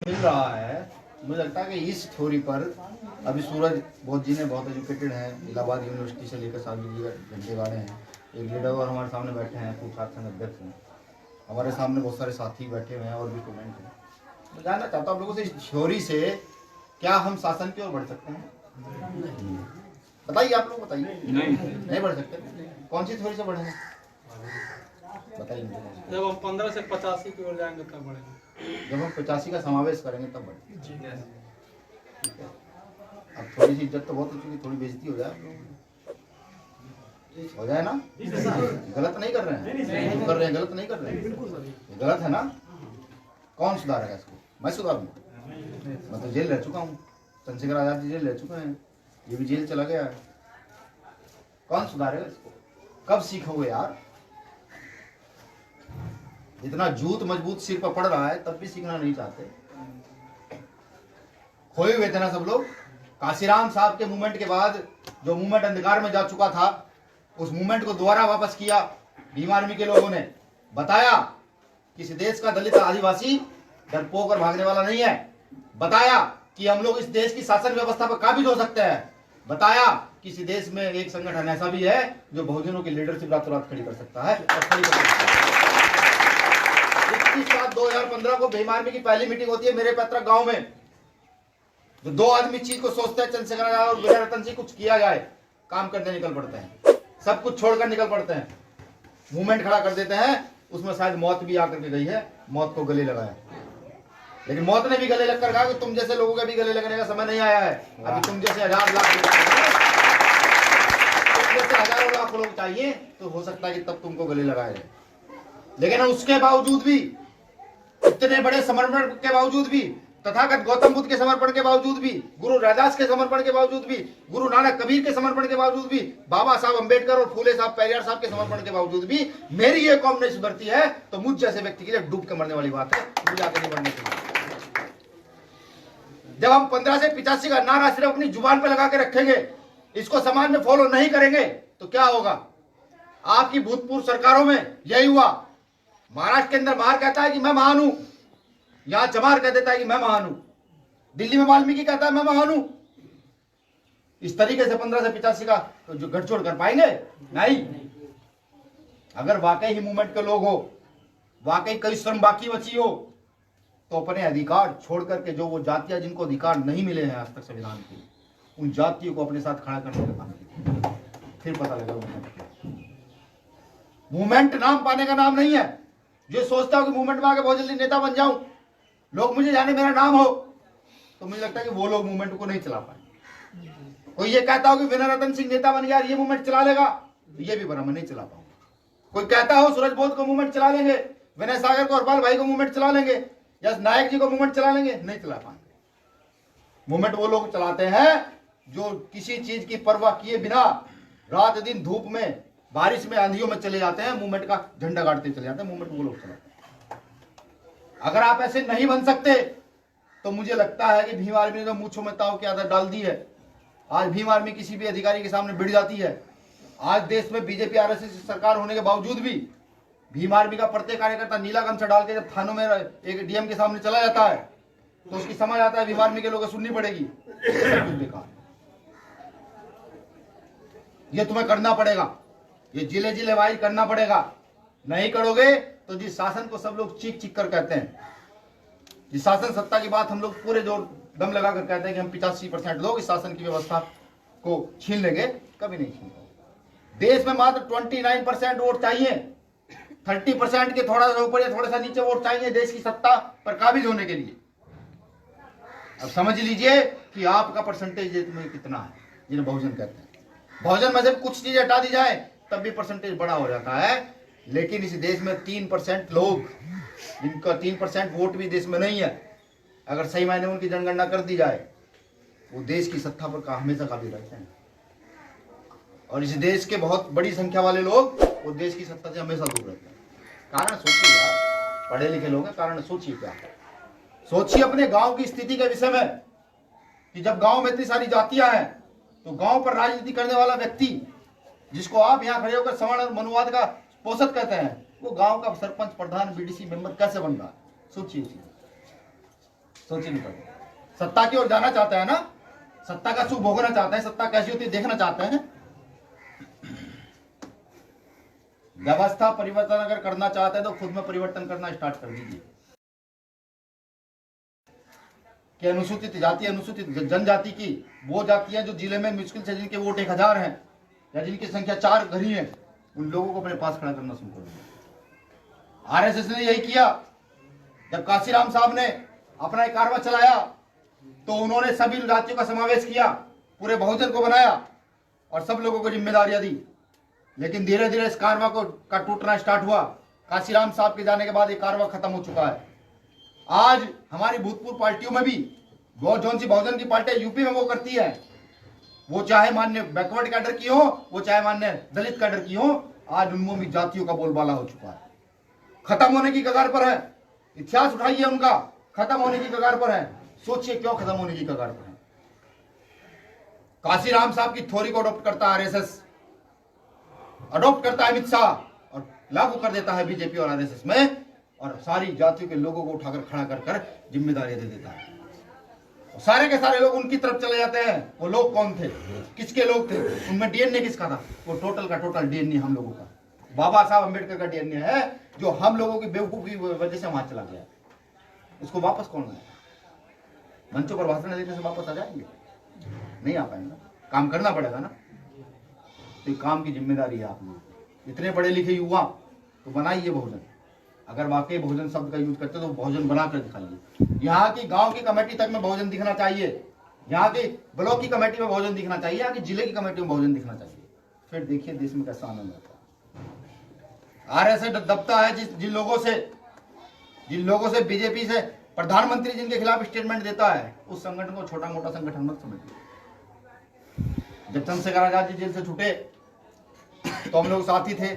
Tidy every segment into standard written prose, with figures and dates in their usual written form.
मिल रहा है। मुझे लगता है कि इस थ्योरी पर अभी सूरज बोध जी ने बहुत एजुकेटेड हैं, इलाहाबाद यूनिवर्सिटी से लेकर सारी घंटे गाड़े हैं। एक लीडर और हमारे सामने बैठे हैं, खूब साथ संघ अध्यक्ष हैं, हमारे सामने बहुत सारे साथी बैठे हुए हैं और भी स्टूडेंट हैं। मैं जानना चाहता हूँ आप लोगों से, इस थ्योरी से क्या हम शासन की ओर बढ़ सकते हैं? बताइए, आप लोग बताइए। नहीं बढ़ सकते। कौन सी थ्योरी से बढ़ेंगे बताइए मुझे। जब हम 15 से 85 की ओर जाएंगे तब बढ़ेंगे। जब हम 85 का समावेश करेंगे तब बढ़ेंगे। अब थोड़ी सी इज्जत तो बहुत हो चुकी, थोड़ी बेइज्जती हो जाए आप लोगों की। हो जाए ना? गलत नहीं कर रहे हैं, कर रहे हैं, गलत नहीं कर रहे हैं, गलत है ना? कौन सुधारेगा इसको? मैं सुधारूंगा? मैं तो जेल रह चुका हूँ, चंद्रशेखर आजाद जी जेल रह चुके हैं, ये भी जेल चला गया है। कौन सुधारेगा इसको? कब सीखोगे यार? इतना जूत मजबूत सिर पर पड़ रहा है तब भी सीखना नहीं चाहते। खोए हुए थे ना सब लोग। काशीराम साहब के मूवमेंट के बाद जो मूवमेंट अंधकार में जा चुका था, उस मूवमेंट को दोबारा वापस किया भीम आर्मी के लोगों ने। बताया कि इस देश का दलित आदिवासी डरपोक और भागने वाला नहीं है। बताया कि हम लोग इस देश की शासन व्यवस्था पर काबिज हो सकते हैं। बताया कि इस देश में एक संगठन ऐसा भी है जो बहुजनों की लीडरशिप रातों रात खड़ी कर सकता है और खड़ी कर सकता है। 21/7/2015 को भीम आर्मी की पहली मीटिंग होती है मेरे पैतृक गांव में। जो दो आदमी चीज को सोचते हैं, चंद्रशेखर आजाद और वीर रतन सिंह, कुछ किया जाए, काम करने निकल पड़ते हैं, सब कुछ छोड़कर निकल पड़ते हैं, मूवमेंट खड़ा कर देते हैं। उसमें शायद मौत भी आकर के गई है, मौत को गले लगाया, लेकिन मौत ने भी गले लगकर कहा कि तुम जैसे लोगों के भी गले लगने का समय नहीं आया है। अभी तुम जैसे हजारों लाख लोग चाहिए तो हो सकता है कि तब तुमको गले लगाए जाए। लेकिन उसके बावजूद भी, इतने बड़े समर्पण के बावजूद भी, तथागत गौतम बुद्ध के समर्पण के बावजूद भी, गुरु रैदास के समर्पण के बावजूद भी, गुरु नानक कबीर के समर्पण के बावजूद भी, बाबा साहब अंबेडकर और फूले साहब पेरियार साहब के समर्पण के बावजूद भी मेरी ये कौम नहीं सुधरती है, तो मुझ जैसे व्यक्ति के लिए डूब के मरने वाली बात है। मुझे आगे नहीं बढ़ने चाहिए। जब हम 15 से 85 का नारा सिर्फ अपनी जुबान पर लगा के रखेंगे, इसको समाज में फॉलो नहीं करेंगे, तो क्या होगा? आपकी भूतपूर्व सरकारों में यही हुआ। महाराष्ट्र के अंदर महार कहता है कि मैं महान हूं, यहां चमार कह देता है कि मैं महान हूं, दिल्ली में वाल्मीकि कहता है मैं महान हूं। इस तरीके से 15 से 85 का तो जो गठजोड़ कर पाएंगे? नहीं। अगर वाकई ही मूवमेंट के लोग हो, वाकई कई श्रम बाकी बची हो, तो अपने अधिकार छोड़ करके जो वो जातियां जिनको अधिकार नहीं मिले हैं आज तक संविधान के, उन जातियों को अपने साथ खड़ा करने का काम कीजिए। फिर पता लगेगा मूवमेंट नाम पाने का नाम नहीं है। जो सोचता हूं कि मूवमेंट में आके बहुत जल्दी नेता बन जाऊं, लोग मुझे जाने मेरा नाम हो, तो मुझे लगता है कि वो लोग मूवमेंट को नहीं चला पाए। कोई ये कहता हो कि वीर रतन सिंह नेता बन गया, ये मूवमेंट चला लेगा, ये भी बना, मैं नहीं चला पाऊंगा। कोई कहता हो सूरज बोध को मूवमेंट चला लेंगे, विनय सागर को, हरपाल भाई को मूवमेंट चला लेंगे, या नायक जी को मूवमेंट चला लेंगे, नहीं चला पाएंगे। मूवमेंट वो लोग चलाते हैं जो किसी चीज की परवाह किए बिना रात दिन धूप में, बारिश में, आंधियों में चले जाते हैं, मूवमेंट का झंडा गाड़ते चले जाते हैं। मूवमेंट वो लोग चलाते हैं। अगर आप ऐसे नहीं बन सकते तो मुझे लगता है कि भीम आर्मी ने तो मूंछों में ताव की आदत डाल दी है। आज भीम आर्मी किसी भी अधिकारी के सामने भिड़ जाती है। आज देश में बीजेपी आरएसएस की सरकार होने के बावजूद भी भीम आर्मी का प्रत्येक कार्यकर्ता नीला गमछा डाल के जब थानों में एक डीएम के सामने चला जाता है तो उसकी समझ आता है भीम आर्मी के लोग सुननी पड़ेगी, ये तुम्हें करना पड़ेगा, ये जिले जिले वाइज करना पड़ेगा। नहीं करोगे तो जिस शासन को सब लोग चीख चीख कर कहते हैं, जिस शासन सत्ता की बात हम लोग पूरे जोर दम लगाकर कहते हैं कि हम 85% लोग इस शासन की व्यवस्था को छीन लेंगे, कभी नहीं छीन पाएंगे। देश में मात्र 29% वोट चाहिए, 30% के थोड़ा सा ऊपर या थोड़ा सा नीचे वोट चाहिए देश की सत्ता पर काबिज होने के लिए। अब समझ लीजिए कि आपका परसेंटेज में कितना है, जिन्हें बहुजन कहते हैं। बहुजन में से कुछ चीज हटा दी जाए तब भी परसेंटेज बड़ा हो जाता है, लेकिन इस देश में 3% लोग, जिनका 3% वोट भी देश में नहीं है, अगर सही मायने उनकी जनगणना कर दी जाए, वो देश की सत्ता पर हमेशा काबिज रहते हैं। और इस देश के बहुत बड़ी संख्या वाले लोग वो देश की सत्ता से हमेशा दूर रहते हैं। कारण सोचिए यार, पढ़े लिखे लोग हैं, कारण सोचिए क्या। सोचिए अपने गांव की स्थिति के विषय में कि जब गांव में इतनी सारी जातियां हैं तो गांव पर राजनीति करने वाला व्यक्ति, जिसको आप यहां खड़े होकर सवर्ण और मनुवाद का पोषक कहते हैं, वो गांव का सरपंच, प्रधान, बीडीसी मेंबर कैसे बन रहा है? सोचिए। सोचिए नहीं पड़े। सत्ता की ओर जाना चाहते हैं ना, सत्ता का सुख भोगना चाहते हैं, सत्ता कैसी होती है देखना चाहते हैं। व्यवस्था परिवर्तन अगर करना चाहते हैं तो खुद में परिवर्तन करना स्टार्ट कर दीजिए। कि अनुसूचित जाति, अनुसूचित जनजाति की वो जातियां जो जिले में मुश्किल से जिनके वोट 1000 हैं या जिनकी संख्या 4 घर ही है, उन लोगों को अपने पास खड़ा करना शुरू कर दिया। आरएसएस ने यही किया। जब काशीराम साहब ने अपना एक कारवा चलाया तो उन्होंने सभी जातियों का समावेश किया, पूरे बहुजन को बनाया और सब लोगों को जिम्मेदारियां दी। लेकिन धीरे धीरे इस कारवा का टूटना स्टार्ट हुआ। काशीराम साहब के जाने के बाद ये कारवा खत्म हो चुका है। आज हमारी भूतपूर्व पार्टियों में भी वो जौन सी बहुजन की पार्टी यूपी में वो करती है, वो चाहे मान्य बैकवर्ड कैडर की हो, वो चाहे मान्य दलित कैडर की हो, आज उनमें भी जातियों का बोलबाला हो चुका है, खत्म होने की कगार पर है। इतिहास उठाइए, उनका खत्म होने की कगार पर है। सोचिए क्यों खत्म होने की कगार पर है। काशीराम साहब की थ्योरी को अडॉप्ट करता है आरएसएस, अडॉप्ट करता है अमित शाह और लागू कर देता है बीजेपी और आरएसएस में, और सारी जातियों के लोगों को उठाकर खड़ा कर कर जिम्मेदारियां दे देता है। और सारे के सारे लोग उनकी तरफ चले जाते हैं। वो लोग कौन थे, किसके लोग थे, उनमें डीएनए किसका था? वो टोटल का टोटल डीएनए हम लोगों का, बाबा साहब अम्बेडकर का डीएनए है, जो हम लोगों की बेवकूफी की वजह से वहां चला गया। इसको वापस कौन लाए? मंचों पर भाषण देने से वापस आ जाएंगे? नहीं आ पाएंगे, काम करना पड़ेगा ना। तो काम की जिम्मेदारी है आप लोग। इतने पढ़े लिखे युवा तो बनाइए बहुजन। अगर वाकई बहुजन शब्द का यूज करते तो बहुजन बनाकर दिखाइए। यहाँ की गांव की कमेटी तक में बहुजन दिखना चाहिए, यहाँ की ब्लॉक की कमेटी में बहुजन दिखना चाहिए, यहाँ की जिले की कमेटी में बहुजन दिखना चाहिए। फिर देखिए देश में कैसा आनंद आता है। आरएसएस दबता है जिन लोगों से बीजेपी से प्रधानमंत्री जिनके खिलाफ स्टेटमेंट देता है, उस संगठन को छोटा मोटा संगठन मत समझिए। जब चंद्रशेखर आजाद जी जेल से छूटे तो हम लोग साथी थे।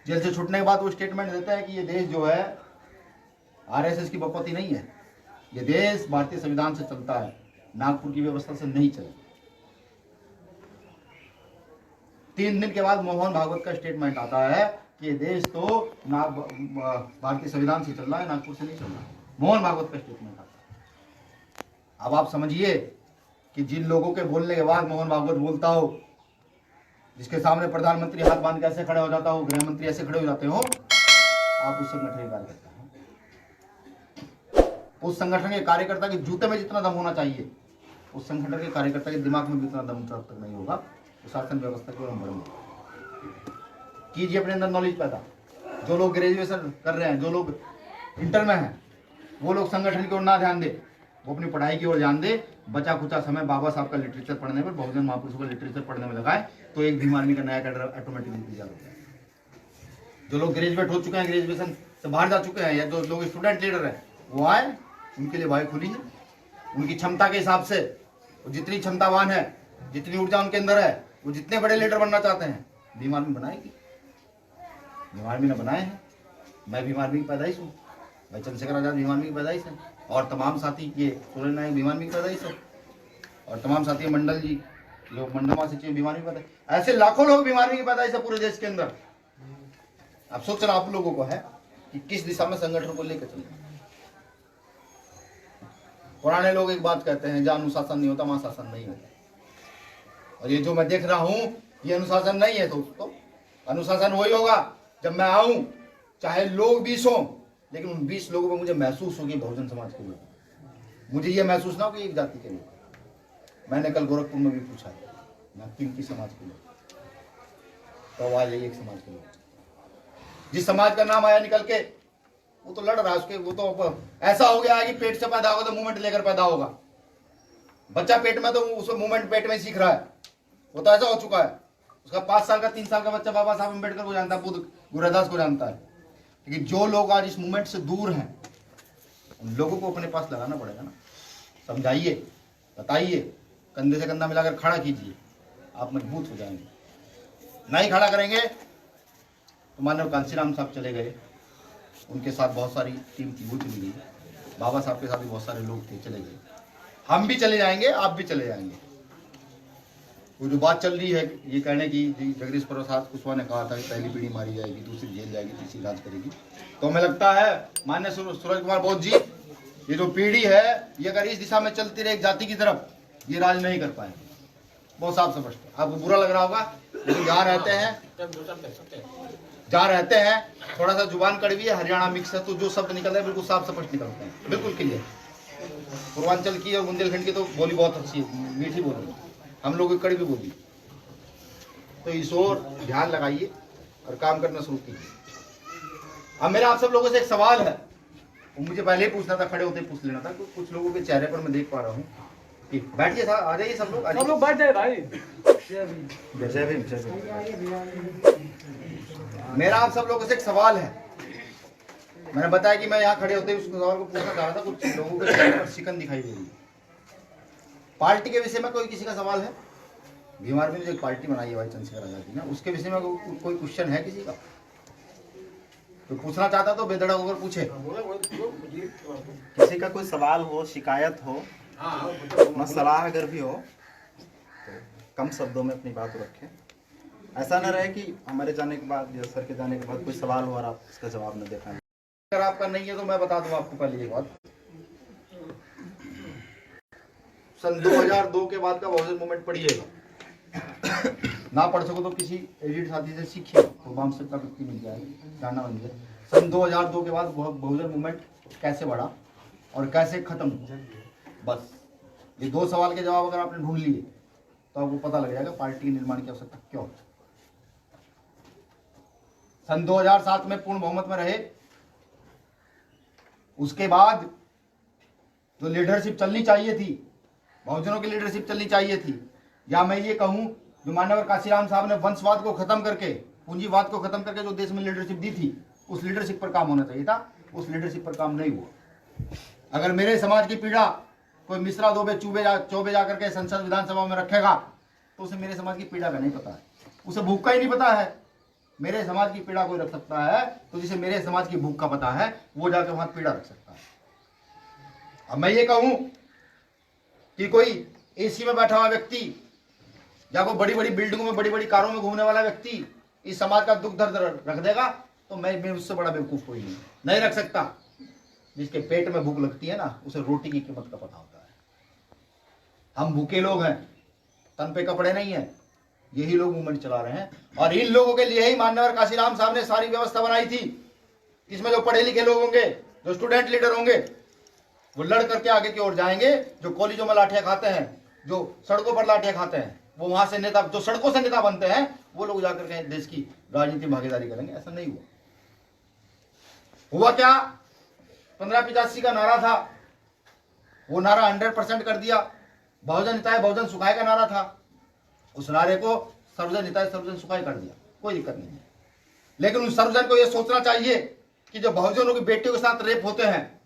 जेल से छूटने के बाद वो स्टेटमेंट देता है कि ये देश जो है आरएसएस की बकौती नहीं है, ये देश भारतीय संविधान से चलता है, नागपुर की व्यवस्था से नहीं चले। 3 दिन के बाद मोहन भागवत का स्टेटमेंट आता है कि ये देश तो भारतीय संविधान से चल रहा है, नागपुर से नहीं चल रहा है। मोहन भागवत का स्टेटमेंट आता है। अब आप समझिए कि जिन लोगों के बोलने के बाद मोहन भागवत बोलता हो, जिसके सामने प्रधानमंत्री हाथ बांध के ऐसे खड़े हो जाता हो, गृह मंत्री ऐसे खड़े हो जाते हो, आप उस संगठन के कार्यकर्ता हैं। उस संगठन के कार्यकर्ता के जूते में जितना दम होना चाहिए, उस संगठन के कार्यकर्ता के दिमाग में भी उतना दम तब तक नहीं होगा तो शासन व्यवस्था की ओर हम बढ़ेंगे। कीजिए अपने अंदर नॉलेज पैदा। जो लोग ग्रेजुएशन कर रहे हैं, जो लोग इंटर में हैं, वो लोग संगठन की ओर ना ध्यान दे, वो अपनी पढ़ाई की ओर ध्यान दे। बचा खुचा समय बाबा साहब का लिटरेचर पढ़ने पर, बहुजन महापुरुषों का लिटरेचर पढ़ने में लगाए तो एक भीम आर्मी का नया कैडर ऑटोमेटिकली तैयार हो जाए। जो लोग ग्रेजुएट हो चुके हैं, ग्रेजुएशन से बाहर जा चुके हैं, या जो लोग स्टूडेंट लीडर हैं, वो आए, उनके लिए वायु खुली है। उनकी क्षमता के हिसाब से, वो जितनी क्षमतावान है, जितनी ऊर्जा उनके अंदर है, वो जितने बड़े लीडर बनना चाहते हैं, भीम आर्मी बनाएगी। भीम आर्मी ने बनाए हैं। मैं भीम आर्मी की पैदाइश हूँ, भाई चंद्रशेखर आजाद भीम आर्मी की पैदाइश है, और तमाम साथी ये सूर्य नायक भीम आर्मी की पैदाइश है, और तमाम साथी मंडल जी लोग मंडल महासचिव भीम आर्मी की पैदाइश, ऐसे लाखों लोग भीम आर्मी की पैदाइश है पूरे देश के अंदर। अब सोचना आप लोगों को है कि किस दिशा में संगठन को लेकर चलना। पुराने लोग एक बात कहते हैं, जहां अनुशासन नहीं होता वहां शासन नहीं होता। और ये जो मैं देख रहा हूं, ये अनुशासन नहीं है दोस्तों। अनुशासन वही होगा जब मैं आऊं, चाहे लोग 20 हों, लेकिन उन 20 लोगों को मुझे महसूस होगी बहुजन समाज के लोग। मुझे ये महसूस ना हो कि एक जाति के लोग। मैंने कल गोरखपुर में भी पूछा, मैं किन समाज के लोग, तो आवाज है एक समाज के लोग। जिस समाज का नाम आया निकल के, वो तो लड़ रहा है उसके, वो तो ऐसा हो गया है कि पेट से पैदा होगा तो मूवमेंट लेकर पैदा होगा। बच्चा पेट में तो उसको मूवमेंट पेट में सीख रहा है, वो तो ऐसा हो चुका है। उसका 5 साल का 3 साल का बच्चा बाबा साहब अम्बेडकर को जानता है, बुद्ध गुरुदास को जानता है। लेकिन जो लोग आज इस मूवमेंट से दूर हैं, उन लोगों को अपने पास लगाना पड़ेगा ना। समझाइए, बताइए, कंधे से कंधा मिलाकर खड़ा कीजिए, आप मजबूत हो जाएंगे। नहीं खड़ा करेंगे तो मानव कांशीराम साहब चले गए, उनके साथ बहुत सारी टीम थी, वो चली गई। बाबा साहब के साथ भी बहुत सारे लोग थे, चले गए। हम भी चले जाएंगे, आप भी चले जाएंगे। वो जो बात चल रही है ये कहने की, जगदीश प्रसाद कुशवाहा ने कहा था कि पहली पीढ़ी मारी जाएगी, दूसरी जेल जाएगी, तीसरी राज करेगी, तो हमें लगता है माननीय सूरज कुमार बोस जी ये जो पीढ़ी है ये अगर इस दिशा में चलती रहे एक जाति की तरफ, ये राज नहीं कर पाएंगे। बहुत साफ समझते हैं, आपको बुरा लग रहा होगा, लेकिन जहाँ रहते हैं थोड़ा सा जुबान कड़वी है, हरियाणा मिक्स है, तो जो शब्द निकलता है बिल्कुल साफ स्पष्ट निकलते हैं, बिल्कुल क्लियर। पूर्वांचल की और बुंदेलखंड की तो बोली बहुत अच्छी है, मीठी बोली, हम लोग की कड़वी बोली। तो इस ओर ध्यान लगाइए और काम करना शुरू कीजिए। अब मेरा आप सब लोगों से एक सवाल है, वो मुझे पहले ही पूछना था, खड़े होते ही पूछ लेना था। कुछ लोगों के चेहरे पर मैं देख पा रहा हूँ कि बैठिए, आ जाइए सब लोग, सब लोग बैठ जाए भाई। जय भीम, जय भीम। मेरा आप सब लोगों से एक सवाल है। मैंने बताया कि मैं यहाँ खड़े होते ही उस सवाल को पूछना चाह रहा था, कुछ लोगों के चेहरे पर शिकन दिखाई दे रही है। पार्टी के विषय में कोई किसी का सवाल है? बीमार में जो एक पार्टी बनाई है भाई चंद्रशेखर आजाद जी ने, उसके विषय में कोई क्वेश्चन है किसी का? तो पूछना चाहता तो बेधड़क होकर पूछे। किसी का कोई सवाल हो, शिकायत हो, सलाह अगर भी हो तो कम शब्दों में अपनी बात रखें। ऐसा न रहे कि हमारे जाने के बाद या सर के जाने के बाद कोई सवाल हो और आप उसका जवाब न दे पाएं। अगर आपका नहीं है तो मैं बता दूं आपको पहले एक बात। सन 2002 के बाद का बहुजन मूवमेंट पढ़िएगा, ना पढ़ सको तो किसी एडिट साथी से सीखिए, तो वामसक का व्यक्ति मिल जाए, जानना बन जाए। सन 2002 के बाद बहुजन मूवमेंट कैसे बढ़ा और कैसे खत्म हुआ, बस ये दो सवाल के जवाब अगर आपने ढूंढ लिए तो आपको पता लग जाएगा पार्टी निर्माण की आवश्यकता क्यों है। सन 2007 में पूर्ण बहुमत में रहे, उसके बाद जो लीडरशिप चलनी चाहिए थी, बहुजनों की लीडरशिप चलनी चाहिए थी, या मैं ये कहूं जो माननीय काशीराम साहब ने वंशवाद को खत्म करके, पूंजीवाद को खत्म करके जो देश में लीडरशिप दी थी, उस लीडरशिप पर काम होना चाहिए था, उस लीडरशिप पर काम नहीं हुआ। अगर मेरे समाज की पीड़ा कोई मिश्रा चौबे जाकर के संसद विधानसभा में रखेगा तो उसे मेरे समाज की पीड़ा का नहीं पता है, उसे भूख का ही नहीं पता है। मेरे समाज की पीड़ा कोई रख सकता है तो जिसे मेरे समाज की भूख का पता है वो जाकर वहां पीड़ा रख सकता है। अब मैं ये कहूं कि कोई एसी में बैठा हुआ व्यक्ति या कोई बड़ी बड़ी बिल्डिंगों में, बड़ी बड़ी कारों में घूमने वाला व्यक्ति इस समाज का दुख दर्द रख देगा तो मैं उससे बड़ा बेवकूफ कोई नहीं रख सकता। जिसके पेट में भूख लगती है ना, उसे रोटी की कीमत का पता होता है। हम भूखे लोग हैं, तन पे कपड़े नहीं है, यही लोग मूवमेंट चला रहे हैं। और इन लोगों के लिए ही माननीय काशीराम साहब ने सारी व्यवस्था बनाई थी। इसमें जो पढ़े लिखे लोग होंगे, जो स्टूडेंट लीडर होंगे, वो लड़ करके आगे की ओर जाएंगे। जो कॉलेजों में लाठियां खाते हैं, जो सड़कों पर लाठियां खाते हैं, वो वहां से नेता, जो सड़कों से नेता बनते हैं, वो लोग जाकर के देश की राजनीति में भागीदारी करेंगे। ऐसा नहीं हुआ क्या? 1585 का नारा था, वो नारा 100% कर दिया। बहुजन हिताय बहुजन सुखाय का नारा था, उस नारे को सर्वजन हिताय सर्वजन सुखाय कर दिया, कोई दिक्कत नहीं है। लेकिन उस सर्वजन को यह सोचना चाहिए कि जो बहुजनों की बेटियों के साथ रेप होते हैं,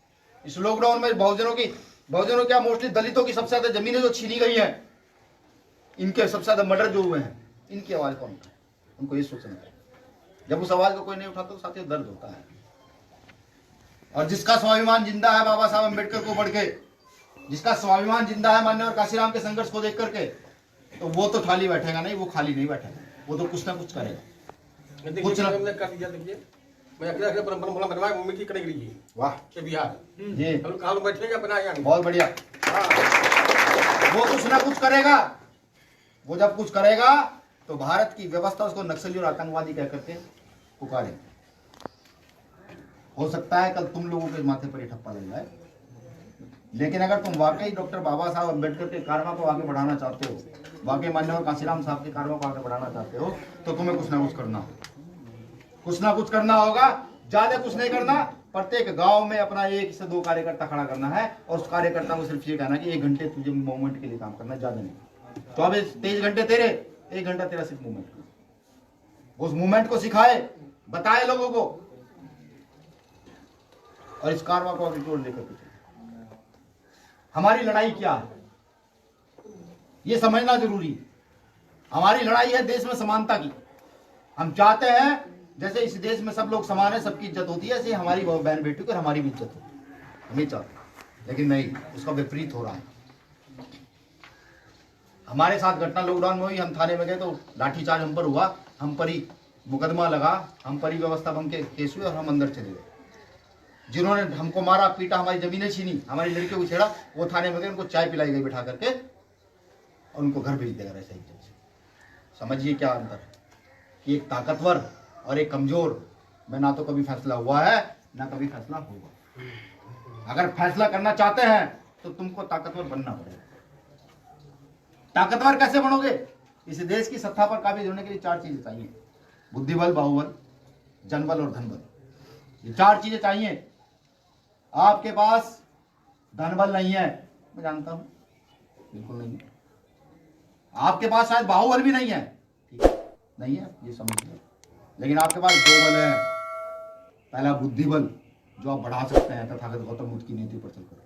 इस लॉकडाउन में बहुजनों क्या मोस्टली दलितों की सबसे ज्यादा जमीनें जो छीनी गई हैं, इनके सबसे ज्यादा मर्डर जो हुए हैं, इनकी आवाज कौन उठाए? उनको ये सोचना है। जब उस आवाज को कोई नहीं उठाता तो साथियों दर्द होता है। और जिसका स्वाभिमान जिंदा है बाबा साहब अम्बेडकर को बढ़ के, जिसका स्वाभिमान जिंदा है माननीय काशीराम के संघर्ष को देख करके, तो वो तो खाली बैठेगा नहीं, वो खाली नहीं बैठेगा, वो तो कुछ ना कुछ करेगा। कुछ ना वाह जी, बहुत बढ़िया। वो कुछ ना कुछ करेगा। वो जब कुछ करेगा तो भारत की व्यवस्था उसको नक्सली और आतंकवादी कह करके पुकारे। हो सकता है कल तुम लोगों के माथे पर ये ठप्पा लग जाए, लेकिन अगर तुम वाकई डॉक्टर बाबा साहब अम्बेडकर के कार्यों को आगे बढ़ाना चाहते हो, वाकई माननीय काशीराम साहब के कार्यों को आगे बढ़ाना चाहते हो, तो तुम्हें कुछ ना कुछ करना होगा। कुछ ना कुछ करना होगा, ज्यादा कुछ नहीं करना। प्रत्येक गांव में अपना 1 से 2 कार्यकर्ता खड़ा करना है और उस कार्यकर्ता को सिर्फ ये कहना कि 1 घंटे तुझे मूवमेंट के लिए काम करना है, ज्यादा नहीं। तो अब 23 घंटे तेरे, 1 घंटा तेरा सिर्फ मूवमेंट। उस मूवमेंट को सिखाए, बताए लोगों को, और इस कारवा को आगे जोड़ लेकर के हमारी लड़ाई क्या है ये समझना जरूरी। हमारी लड़ाई है देश में समानता की। हम चाहते हैं जैसे इस देश में सब लोग समान है, सबकी इज्जत होती है, ऐसे हमारी बहन बेटी को हमारी भी इज्जत होती, हमें चाहते हैं। लेकिन नहीं, उसका विपरीत हो रहा है। हमारे साथ घटना लॉकडाउन में हुई, हम थाने में गए तो लाठीचार्ज हम पर हुआ, हम पर ही मुकदमा लगा, हम पर ही व्यवस्था भंग के केस हुए और हम अंदर चले गए। जिन्होंने हमको मारा पीटा, हमारी जमीनें छीनी, हमारी लड़कियों को छेड़ा, वो थाने में गए, उनको चाय पिलाई गई बैठा करके और उनको घर भेज दिया गया ऐसा ही। समझिए क्या अंतर है कि एक ताकतवर और एक कमजोर में ना तो कभी फैसला हुआ है ना कभी फैसला होगा। अगर फैसला करना चाहते हैं तो तुमको ताकतवर बनना पड़ेगा। ताकतवर कैसे बनोगे? इस देश की सत्ता पर काबिज होने के लिए 4 चीजें चाहिए: बुद्धिबल, बाहुबल, जनबल और धनबल। ये 4 चीजें चाहिए। आपके पास धनबल नहीं है, मैं जानता हूं, बिल्कुल नहीं है। आपके पास शायद बाहुबल भी नहीं है, ठीक है, नहीं है, ये समझ लो। लेकिन आपके पास 2 बल है। पहला बुद्धिबल, जो आप बढ़ा सकते हैं तथागत गौतम बुद्ध की नीति पर चलकर,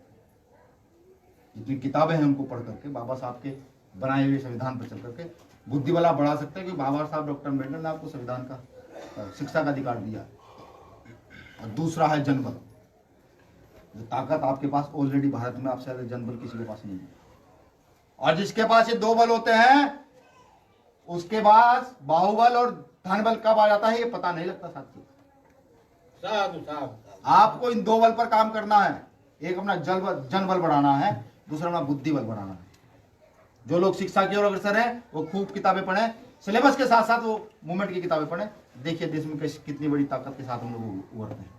जितनी किताबें हैं उनको पढ़ करके, बाबा साहब के बनाए हुए संविधान पर चल करके बुद्धिबल आप बढ़ा सकते हैं, क्योंकि बाबा साहब डॉक्टर अम्बेडकर ने आपको संविधान का शिक्षा का अधिकार दिया। और दूसरा है जनबल, जो ताकत आपके पास ऑलरेडी भारत में आपसे ज्यादा जनबल किसी के पास नहीं है। और जिसके पास ये 2 बल होते हैं उसके पास बाहुबल और धनबल कब आ जाता है ये पता नहीं लगता साथियों। आपको इन 2 बल पर काम करना है। एक अपना जनबल बढ़ाना है, दूसरा अपना बुद्धिबल बढ़ाना है। जो लोग शिक्षा की ओर अग्रसर हैं वो खूब किताबें पढ़ें, सिलेबस के साथ साथ वो मूवमेंट की किताबें पढ़ें। देखिए देश में कितनी बड़ी ताकत के साथ हम लोग उभरते हैं।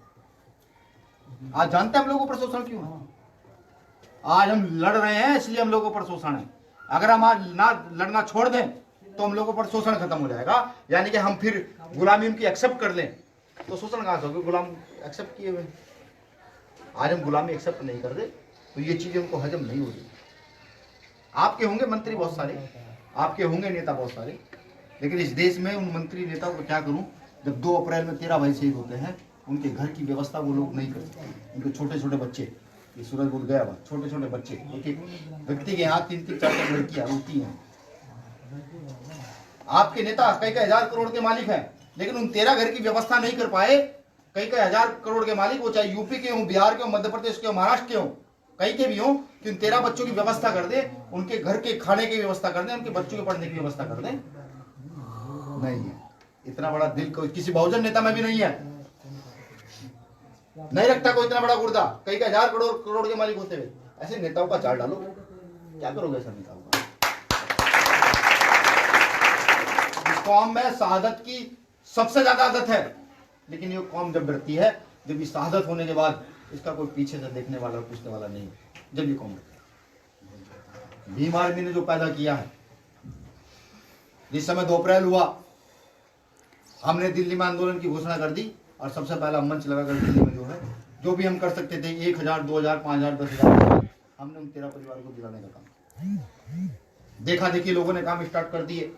आज जानते हैं हम लोगों पर शोषण क्यों है? आज हम लड़ रहे हैं इसलिए हम लोगों पर शोषण है। अगर हम आज ना लड़ना छोड़ दें तो हम लोगों पर शोषण खत्म हो जाएगा, यानी कि हम फिर गुलामी उनकी एक्सेप्ट कर लें तो शोषण कहां से होगा? गुलाम एक्सेप्ट किए हुए। आज हम गुलामी एक्सेप्ट नहीं कर रहे तो ये चीजें उनको हजम नहीं हो रही। आपके होंगे मंत्री बहुत सारे, आपके होंगे नेता बहुत सारे, लेकिन इस देश में उन मंत्री नेताओं को क्या करूं जब 2 अप्रैल में 13 भाई शहीद होते हैं, उनके घर की व्यवस्था वो लोग नहीं कर सकते। उनके छोटे छोटे बच्चे, ये सूरज बुद्ध गया हुआ, छोटे छोटे बच्चे, एक व्यक्ति के यहाँ 3-3, 4-4 लड़कियां रोती हैं। आपके नेता कई हजार करोड़ के मालिक हैं, लेकिन उन 13 घर की व्यवस्था नहीं कर पाए। कई हजार करोड़ के मालिक, वो चाहे यूपी के हों, बिहार के हों, मध्य प्रदेश के हों, महाराष्ट्र के हों, कहीं के भी हों, कि उन 13 बच्चों की व्यवस्था कर दे, उनके घर के खाने की व्यवस्था कर दे, उनके बच्चों के पढ़ने की व्यवस्था कर दे। नहीं है इतना बड़ा दिल, कोई किसी बहुजन नेता में भी नहीं है, नहीं रखता कोई इतना बड़ा गुर्दा। कई हजार करोड़ के मालिक होते हुए ऐसे नेताओं का चाल डालो, क्या करोगे ऐसा नेताओं का? इस कौम में शहादत की सबसे ज्यादा आदत है, लेकिन ये कौम जब डरती है, जब ये शहादत होने के बाद इसका कोई पीछे से देखने वाला पूछने वाला नहीं, जब ये कौम भीम आर्मी ने जो पैदा किया है, जिस समय 2 अप्रैल हुआ, हमने दिल्ली में आंदोलन की घोषणा कर दी और सबसे पहला मंच लगाकर दिल्ली में जो भी हम कर सकते थे 1000, 2000, 5000, 10,000 हमने उन 13 परिवार को दिलाने का काम। देखा देखी लोगों ने काम स्टार्ट कर दिए,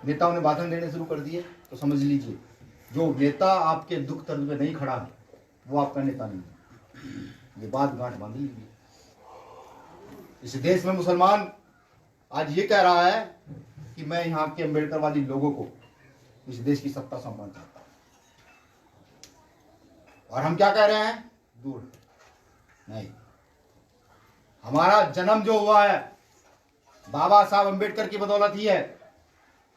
नेताओं ने भाषण देने शुरू कर दिए। तो समझ लीजिए जो नेता आपके दुख दर्द में नहीं खड़ा है वो आपका नेता नहीं है। ये बात गांठ बांधी लीजिए। इस देश में मुसलमान आज ये कह रहा है कि मैं यहाँ के अम्बेडकरवादी लोगों को इस देश की सत्ता सौंपना चाहता हूं, और हम क्या कह रहे हैं? दूर नहीं। हमारा जन्म जो हुआ है बाबा साहब अम्बेडकर की बदौलत ही है।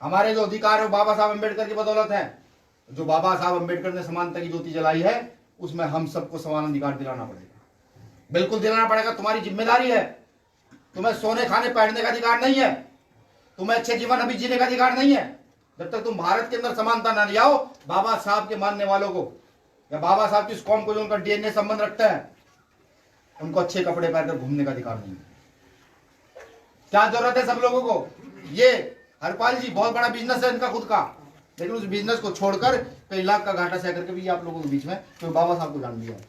हमारे जो अधिकार है बाबा साहब अम्बेडकर की बदौलत है। जो बाबा साहब अम्बेडकर ने समानता की ज्योति जलाई है उसमें हम सबको समान अधिकार दिलाना पड़ेगा, बिल्कुल दिलाना पड़ेगा। तुम्हारी जिम्मेदारी है। तुम्हें सोने खाने पहनने का अधिकार नहीं है, तुम्हें अच्छे जीवन अभी जीने का अधिकार नहीं है जब तक तुम भारत के अंदर समानता ना ले आओ। बाबा साहब के मानने वालों को या बाबा साहब की उस कौम को जो उनका डीएनए संबंध रखते हैं, उनको अच्छे कपड़े पहनकर घूमने का अधिकार नहीं है। क्या जरूरत है सब लोगों को? ये हरपाल जी बहुत बड़ा बिजनेस है इनका खुद का, लेकिन उस बिजनेस को छोड़कर कई लाख का घाटा सह करके भी आप लोगों के बीच में तो बाबा साहब को जान लिया है।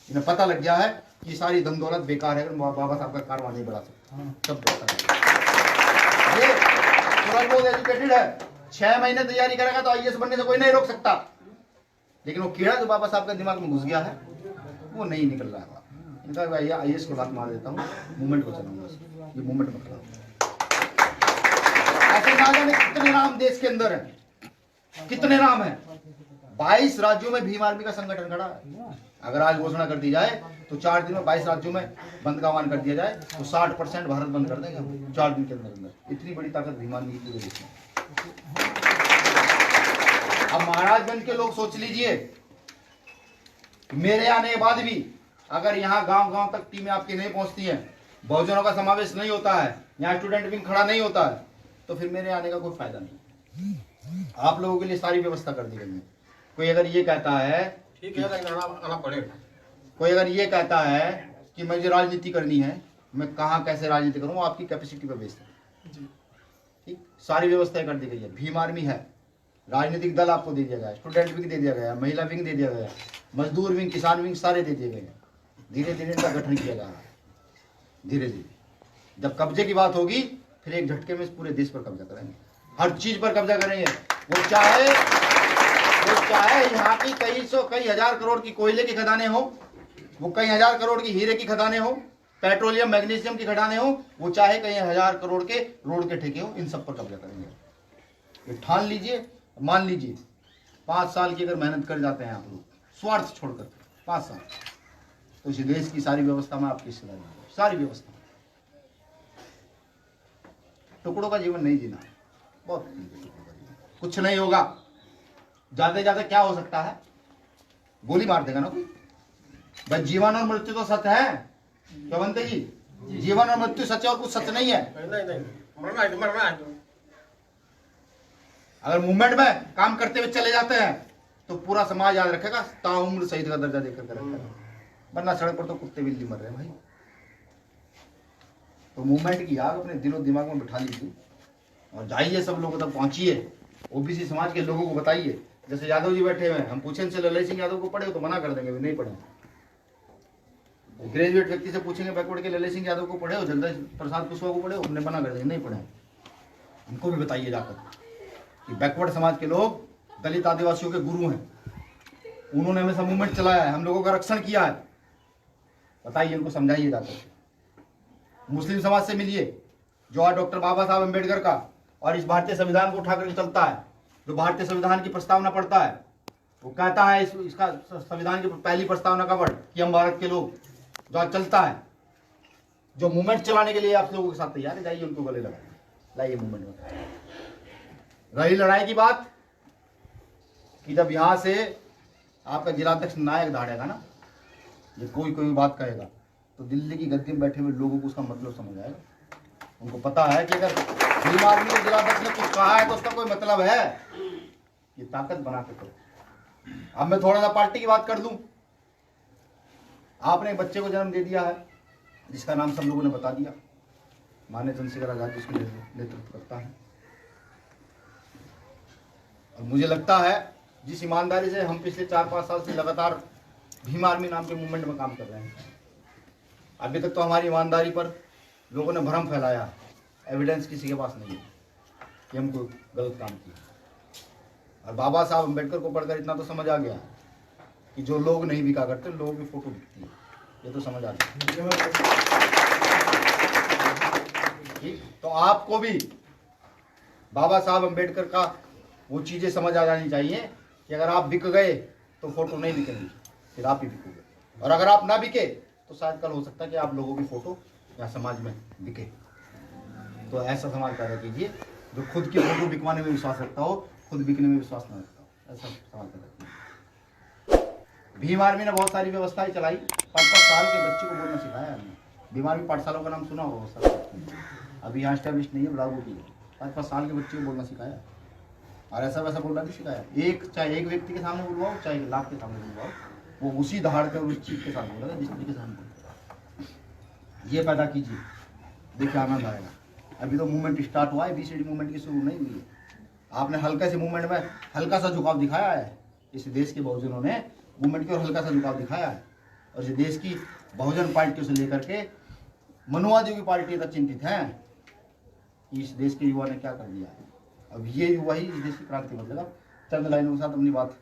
इन्हें पता लग गया है कि सारी धन दौलत बेकार है, बाबा साहब का कारवां नहीं बढ़ा सकता। सब पता लग गया। ये सूरज बहुत एजुकेटेड है, 6 महीने तैयारी करेगा तो आईएएस बनने से कोई नहीं रोक सकता, लेकिन वो कीड़ा जो बाबा साहब के दिमाग में घुस गया है वो नहीं निकल रहा है। इनका भैया आईएएस को बात मार देता हूँ, मूवमेंट को चलाऊंगा, ये मूवमेंट में खड़ा। ऐसे ना जाने कितने नाम देश के अंदर है, कितने नाम है। 22 राज्यों में भीम आर्मी का संगठन खड़ा है। अगर आज घोषणा कर दी जाए तो 4 दिन में 22 राज्यों में बंद का आह्वान कर दिया जाए तो 60% भारत बंद कर देंगे 4 दिन के अंदर। इतनी बड़ी ताकत भीम आर्मी की पूरे देश में। अब महाराजगंज के लोग सोच लीजिए, मेरे आने के बाद भी अगर यहाँ गांव गांव तक टीमें आपकी नहीं पहुंचती हैं, बहुजनों का समावेश नहीं होता है, यहाँ स्टूडेंट विंग खड़ा नहीं होता है, तो फिर मेरे आने का कोई फायदा नहीं। आप लोगों के लिए सारी व्यवस्था कर दी गई है। कोई अगर ये कहता है, ठीक है, लेकिन आना पड़ेगा। कोई अगर ये कहता है कि मुझे राजनीति करनी है, मैं कहाँ कैसे राजनीति करूँ, आपकी कैपेसिटी पर बेस्ड है। ठीक, सारी व्यवस्थाएं कर दी गई है। भीम आर्मी है, राजनीतिक दल आपको दे दिया गया है, स्टूडेंट विंग दे दिया गया है, महिला विंग दे दिया गया है, मजदूर विंग, किसान विंग सारे दे दिए गए हैं। धीरे धीरे इनका गठन किया जा रहा है। धीरे धीरे जब कब्जे की बात होगी, फिर एक झटके में इस पूरे देश पर कब्जा करेंगे, हर चीज पर कब्जा करेंगे। वो चाहे यहाँ की कई हजार करोड़ की कोयले की खदानें हो, वो कई हजार करोड़ की हीरे की खदानें हो, पेट्रोलियम मैग्नीशियम की खदानें हो, वो चाहे कई हजार करोड़ के रोड के ठेके हो, इन सब पर कब्जा करेंगे। ये ठान लीजिए, मान लीजिए। 5 साल की अगर मेहनत कर जाते हैं आप लोग, स्वार्थ छोड़कर 5 साल, तो इस देश की सारी व्यवस्था में आपकी हिस्सेदारी है, सारी व्यवस्था। टुकड़ों का जीवन नहीं जीना, बहुत कुछ नहीं होगा। ज्यादा ज्यादा क्या हो सकता है, गोली मार देगा ना कोई। बस जीवन और मृत्यु तो सच है, क्या बनते जी? जीवन और मृत्यु सच है और कुछ सच नहीं है। नहीं, मरना है तो मरना है। अगर मूवमेंट में काम करते हुए चले जाते हैं तो पूरा समाज याद रखेगा, ताउम्र शहीद का दर्जा देकर रखेगा, वरना सड़क पर तो कुत्ते बिल्ली मर रहे हैं भाई। तो मूवमेंट की आग अपने दिलो दिमाग में बिठा लीजिए और जाइए, सब लोगों तक पहुंचिए, ओबीसी समाज के लोगों को बताइए। जैसे यादव जी बैठे हुए हैं, हम पूछें इनसे ललित सिंह यादव को पढ़े हो तो मना कर देंगे, वे नहीं पढ़े। ग्रेजुएट व्यक्ति से पूछेंगे बैकवर्ड के ललित सिंह यादव को पढ़े हो, जगदीश प्रसाद कुशवाहा को पढ़े हो, हमने मना कर देंगे, नहीं पढ़े। उनको भी बताइए जाकर कि बैकवर्ड समाज के लोग दलित आदिवासियों के गुरु हैं, उन्होंने हमेशा मूवमेंट चलाया है, हम लोगों का रक्षण किया है। बताइए, उनको समझाइए जाकर। मुस्लिम समाज से मिलिए, जो आज डॉक्टर बाबा साहब अम्बेडकर का और इस भारतीय संविधान को उठाकर चलता है, जो भारतीय संविधान की प्रस्तावना पढ़ता है, वो कहता है इसका संविधान की पहली प्रस्तावना का पढ़ कि हम भारत के लोग, जो आज चलता है, जो मूवमेंट चलाने के लिए आप लोगों के साथ तैयार है, जाइए उनको गले लगाइए, लाइए मूवमेंट में। रही लड़ाई की बात कि जब यहां से आपका जिलाध्यक्ष नायक धाड़ेगा ना, ये कोई बात कहेगा, तो दिल्ली की गद्दी में बैठे हुए लोगों को उसका मतलब समझ आएगा। उनको पता है कि अगर भीम आर्मी के जिलाध्यक्ष ने कुछ कहा है तो उसका कोई मतलब है। ये ताकत बना के करो। अब मैं थोड़ा सा पार्टी की बात कर दूं। आपने एक बच्चे को जन्म दे दिया है, जिसका नाम सब लोगों ने बता दिया, माननीय चंद्रशेखर आजाद उसके नेतृत्व करता है। और मुझे लगता है जिस ईमानदारी से हम पिछले 4-5 साल से लगातार भीम आर्मी नाम के मूवमेंट में काम कर रहे हैं, अभी तक तो हमारी ईमानदारी पर लोगों ने भ्रम फैलाया, एविडेंस किसी के पास नहीं है कि हम कोई गलत काम किया। और बाबा साहब अम्बेडकर को पढ़कर इतना तो समझ आ गया कि जो लोग नहीं बिका करते, लोगों की फोटो बिकती है, ये तो समझ आ गया। ठीक, तो आपको भी बाबा साहब अम्बेडकर का वो चीजें समझ आ जानी चाहिए कि अगर आप बिक गए तो फोटो नहीं बिकेंगी, फिर आप ही बिकोगे। और अगर आप ना बिके तो शायद कल हो सकता है कि आप लोगों की फोटो या समाज में बिके। तो ऐसा समाज पैदा कीजिए जो खुद की फोटो बिकवाने में विश्वास रखता हो, खुद बिकने में विश्वास न रखता हो, ऐसा समाज पैदा कीजिए। भीम आर्मी ने बहुत सारी व्यवस्थाएं चलाई। 5-5 साल के बच्चे को बोलना सिखाया हमने। भीम आर्मी पाठशालाओं का नाम सुना होगा, अभी यहाँ स्टैब्लिश नहीं है, लागू की है। 5-5 साल के बच्चे को बोलना सिखाया, और ऐसा वैसा बोलना नहीं सिखाया। चाहे एक व्यक्ति के सामने बुलवाओ, चाहे 1 लाख के सामने बुलवाओ, वो उसी दहाड़ कर उस चीज के साथ बोलेगा जिस तरीके से हम ये पैदा कीजिए, देखिए आनंद आएगा। अभी तो मूवमेंट स्टार्ट हुआ है, बीसीडी मूवमेंट की शुरू नहीं हुई है। आपने हल्के से मूवमेंट में हल्का सा झुकाव दिखाया है, इस देश के बहुजनों ने मूवमेंट की ओर हल्का सा झुकाव दिखाया है। और इस देश की बहुजन पार्टियों से लेकर के मनुवादियों की पार्टी तक चिंतित हैं कि इस देश के युवा ने क्या कर दिया है। अब ये युवा ही इस देश की क्रांति बदलेगा। चंद लाइनों के साथ अपनी बात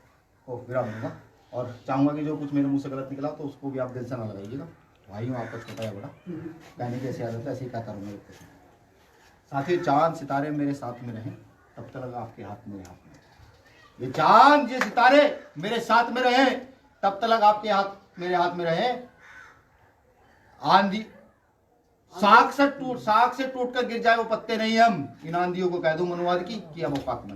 को विराम दूंगा और चाहूँगा कि जो कुछ मेरे मुंह से गलत निकला तो उसको भी आप दिल से ना लगाइएगा। भाई हूँ आपका, छोटा या बड़ा, कहने की ऐसी आदत है, ऐसे ही कहता रहूँगा। साथियों, चांद सितारे मेरे साथ में रहें तब तक आपके हाथ मेरे हाथ में। ये चांद ये सितारे मेरे साथ में रहे तब तक आपके हाथ मेरे हाथ में रहे। आंधी साख से टूट कर गिर जाए वो पत्ते नहीं, हम इन आंधियों को कह दूं मनुवाद की कि अब औकात में।